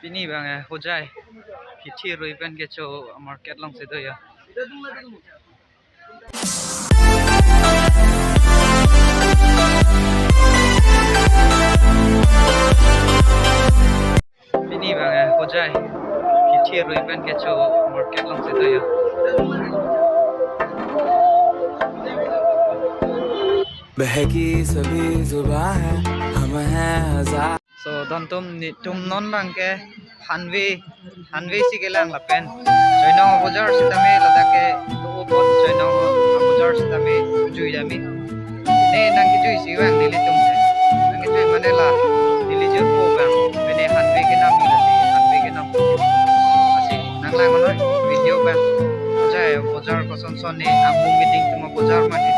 Bini bang hojai pithi roi pen ke cho market long se do ya bini bang hojai pithi roi pen ke cho market long se do ya बहकी सभी जुबां है हम हैं हजार so don tum non bang ke hanvi si ke lang la pen joino bozar se tame lada ke to pot joino bozar se tame jui dami ne nang ki jui si bang dili tum se nang ki jui mane la dili jur po bang bene hanvi ke nam mi lasi hanvi ke nam asi nang lang manoi video bang bozar ko son ne amu meeting tuma bozar ma di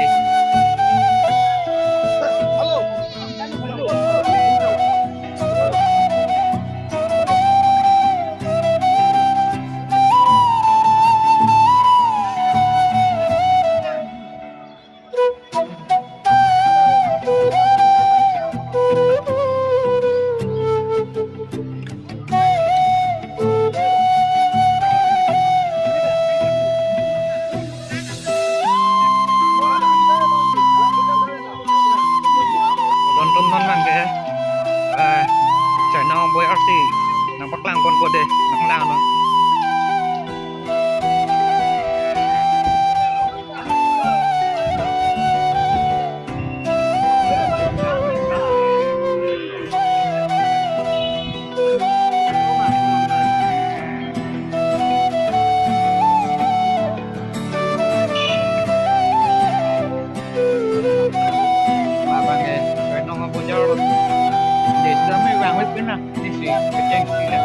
tum non mang ke chai no boy RC nang paklang pon ko de nang lang no để ra mấy vàng mấy cái nào đi xí cái chanh xí là